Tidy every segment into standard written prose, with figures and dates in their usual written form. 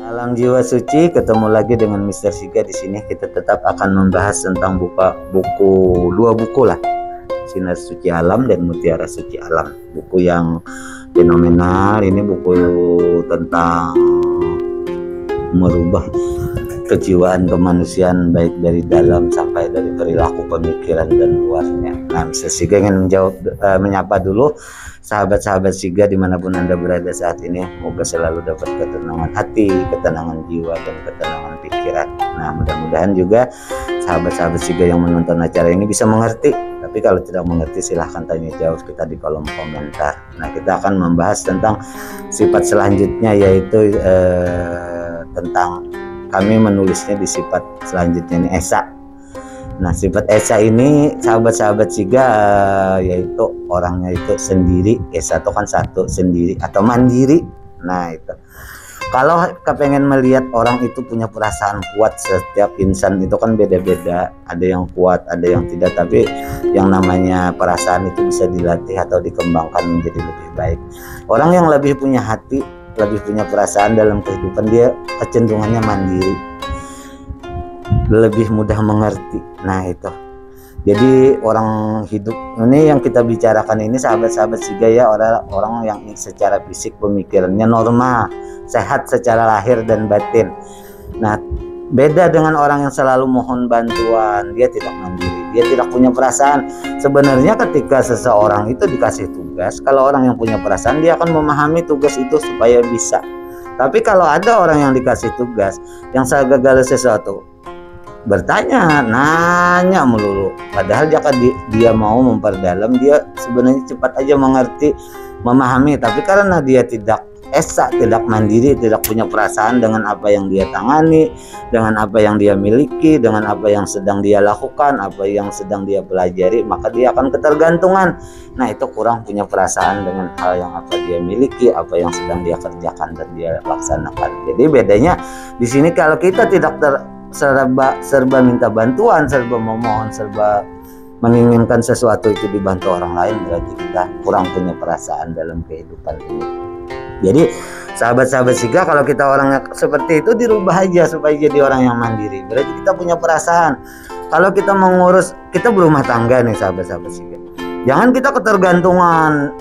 Alam jiwa suci, ketemu lagi dengan Mr. Siga di sini. Kita tetap akan membahas tentang dua buku lah, Sinar Suci Alam dan Mutiara Suci Alam. Buku yang fenomenal. Ini buku tentang merubah kejiwaan kemanusiaan, baik dari dalam sampai dari perilaku, pemikiran dan luarnya. Nah, Mr. Siga ingin menyapa dulu sahabat-sahabat Siga dimanapun Anda berada saat ini. Semoga selalu dapat ketenangan hati, ketenangan jiwa, dan ketenangan pikiran. Nah, mudah-mudahan juga sahabat-sahabat Siga yang menonton acara ini bisa mengerti. Tapi kalau tidak mengerti, silahkan tanya jawab kita di kolom komentar. Nah, kita akan membahas tentang sifat selanjutnya, yaitu tentang, kami menulisnya di sifat selanjutnya ini, Esa. Nah, sifat Esa ini sahabat-sahabat Siga yaitu orangnya itu sendiri. Esa itu kan satu, sendiri atau mandiri. Nah, itu kalau kepengen melihat orang itu punya perasaan kuat, setiap insan itu kan beda-beda, ada yang kuat, ada yang tidak, tapi yang namanya perasaan itu bisa dilatih atau dikembangkan menjadi lebih baik. Orang yang lebih punya hati, lebih punya perasaan dalam kehidupan, dia kecenderungannya mandiri, lebih mudah mengerti. Nah, itu jadi orang hidup ini yang kita bicarakan ini, sahabat-sahabat Siga, ya, orang yang secara fisik pemikirannya normal, sehat secara lahir dan batin. Nah, beda dengan orang yang selalu mohon bantuan, dia tidak mandiri, dia tidak punya perasaan. Sebenarnya ketika seseorang itu dikasih tugas, kalau orang yang punya perasaan, dia akan memahami tugas itu supaya bisa. Tapi kalau ada orang yang dikasih tugas, yang segala sesuatu bertanya, nanya melulu, padahal jika dia mau memperdalam, dia sebenarnya cepat aja mengerti, memahami. Tapi karena dia tidak esa, tidak mandiri, tidak punya perasaan dengan apa yang dia tangani, dengan apa yang dia miliki, dengan apa yang sedang dia lakukan, apa yang sedang dia pelajari, maka dia akan ketergantungan. Nah, itu kurang punya perasaan dengan hal yang apa dia miliki, apa yang sedang dia kerjakan dan dia laksanakan. Jadi bedanya di sini, kalau kita tidak serba minta bantuan, serba memohon, serba menginginkan sesuatu itu dibantu orang lain, berarti kita kurang punya perasaan dalam kehidupan ini. Jadi sahabat-sahabat Siga, kalau kita orangnya seperti itu, dirubah aja supaya jadi orang yang mandiri, berarti kita punya perasaan. Kalau kita mengurus, kita berumah tangga nih sahabat-sahabat Siga, jangan kita ketergantungan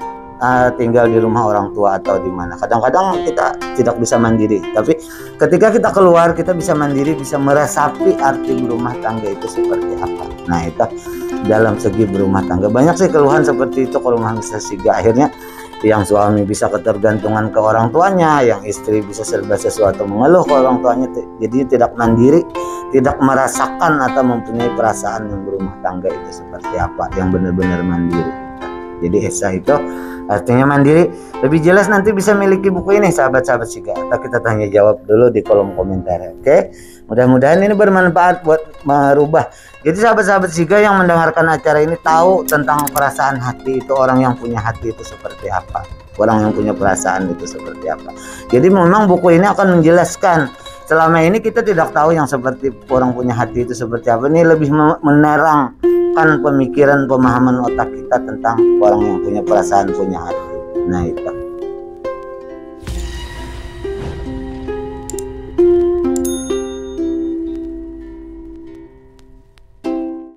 tinggal di rumah orang tua atau di mana. Kadang-kadang kita tidak bisa mandiri, tapi ketika kita keluar, kita bisa mandiri, bisa meresapi arti berumah tangga itu seperti apa. Nah, itu dalam segi berumah tangga banyak sih keluhan seperti itu ke rumah Mr. Siga. Akhirnya yang suami bisa ketergantungan ke orang tuanya, yang istri bisa serba sesuatu mengeluh ke orang tuanya, jadi tidak mandiri, tidak merasakan atau mempunyai perasaan yang berumah tangga itu seperti apa, yang benar-benar mandiri. Jadi Esa itu artinya mandiri. Lebih jelas nanti bisa miliki buku ini sahabat-sahabat Siga, atau kita tanya jawab dulu di kolom komentar. Oke, mudah-mudahan ini bermanfaat buat merubah. Jadi sahabat-sahabat Siga yang mendengarkan acara ini tahu tentang perasaan hati itu, orang yang punya hati itu seperti apa, orang yang punya perasaan itu seperti apa. Jadi memang buku ini akan menjelaskan. Selama ini kita tidak tahu yang seperti orang punya hati itu seperti apa. Ini lebih menerangkan pemikiran, pemahaman otak kita tentang orang yang punya perasaan, punya hati. Nah, itu